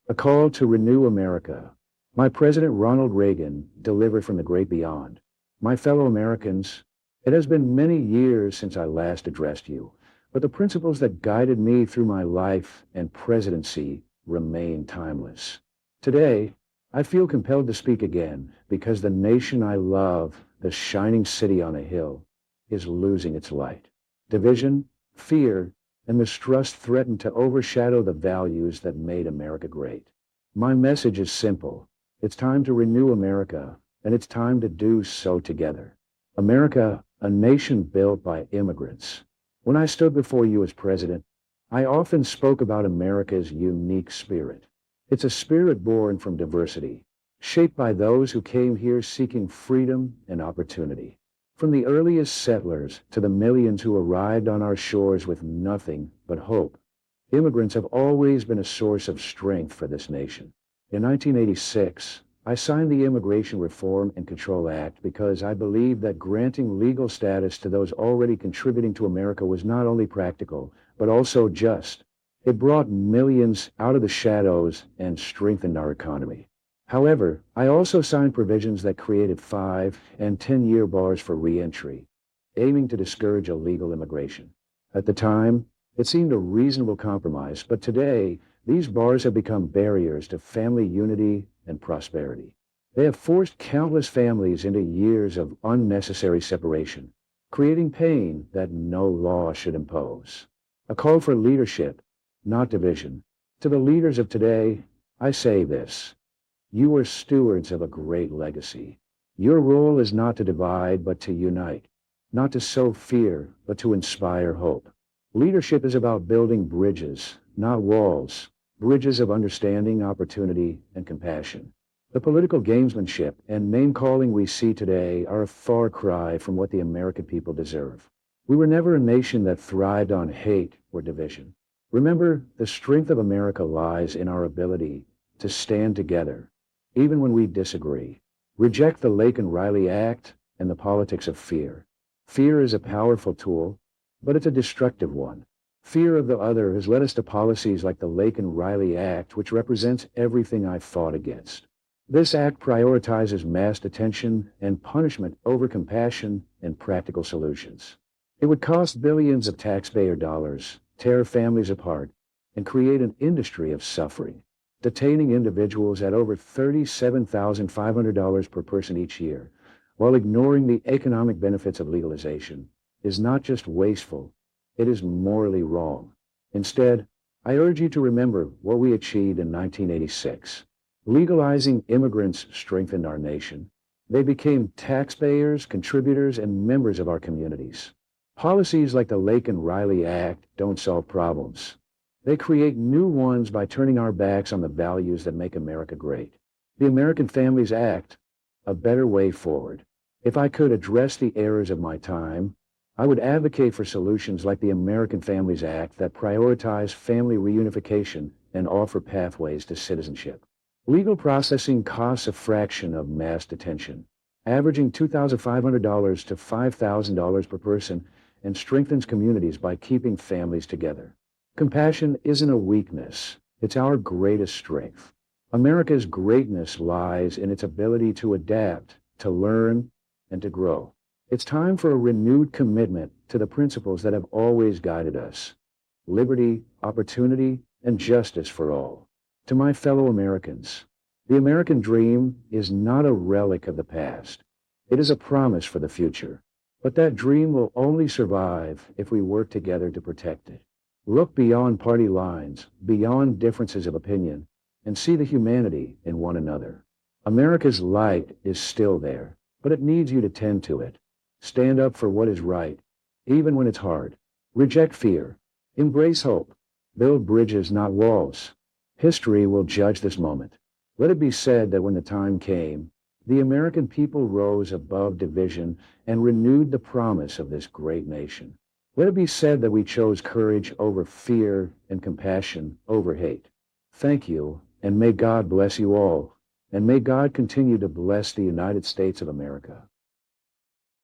A call to renew America. My President Ronald Reagan delivered from the great beyond. My fellow Americans, it has been many years since I last addressed you, but the principles that guided me through my life and presidency remain timeless. Today, I feel compelled to speak again because the nation I love, the shining city on a hill, is losing its light. Division, fear, and mistrust threaten to overshadow the values that made America great. My message is simple. It's time to renew America, and it's time to do so together. America, a nation built by immigrants. When I stood before you as president, I often spoke about America's unique spirit. It's a spirit born from diversity, shaped by those who came here seeking freedom and opportunity. From the earliest settlers to the millions who arrived on our shores with nothing but hope, immigrants have always been a source of strength for this nation. In 1986, I signed the Immigration Reform and Control Act because I believed that granting legal status to those already contributing to America was not only practical, but also just. It brought millions out of the shadows and strengthened our economy. However, I also signed provisions that created 5 and 10-year bars for re-entry, aiming to discourage illegal immigration. At the time, it seemed a reasonable compromise, but today, these bars have become barriers to family unity and prosperity. They have forced countless families into years of unnecessary separation, creating pain that no law should impose. A call for leadership, not division. To the leaders of today, I say this. You are stewards of a great legacy. Your role is not to divide, but to unite. Not to sow fear, but to inspire hope. Leadership is about building bridges, not walls. Bridges of understanding, opportunity, and compassion. The political gamesmanship and name-calling we see today are a far cry from what the American people deserve. We were never a nation that thrived on hate or division. Remember, the strength of America lies in our ability to stand together, even when we disagree. Reject the Laken Riley Act and the politics of fear. Fear is a powerful tool, but it's a destructive one. Fear of the other has led us to policies like the Laken Riley Act, which represents everything I've fought against. This act prioritizes mass detention and punishment over compassion and practical solutions. It would cost billions of taxpayer dollars, tear families apart, and create an industry of suffering, detaining individuals at over $37,500 per person each year, while ignoring the economic benefits of legalization, is not just wasteful, it is morally wrong. Instead, I urge you to remember what we achieved in 1986. Legalizing immigrants strengthened our nation. They became taxpayers, contributors, and members of our communities. Policies like the Laken Riley Act don't solve problems. They create new ones by turning our backs on the values that make America great. The American Families Act, a better way forward. If I could address the errors of my time, I would advocate for solutions like the American Families Act that prioritize family reunification and offer pathways to citizenship. Legal processing costs a fraction of mass detention, averaging $2,500 to $5,000 per person, and strengthens communities by keeping families together. Compassion isn't a weakness, it's our greatest strength. America's greatness lies in its ability to adapt, to learn, and to grow. It's time for a renewed commitment to the principles that have always guided us: liberty, opportunity, and justice for all. To my fellow Americans, the American dream is not a relic of the past. It is a promise for the future. But that dream will only survive if we work together to protect it. Look beyond party lines, beyond differences of opinion, and see the humanity in one another. America's light is still there, but it needs you to tend to it. Stand up for what is right, even when it's hard. Reject fear. Embrace hope. Build bridges, not walls. History will judge this moment. Let it be said that when the time came, the American people rose above division and renewed the promise of this great nation. Let it be said that we chose courage over fear and compassion over hate. Thank you, and may God bless you all, and may God continue to bless the United States of America.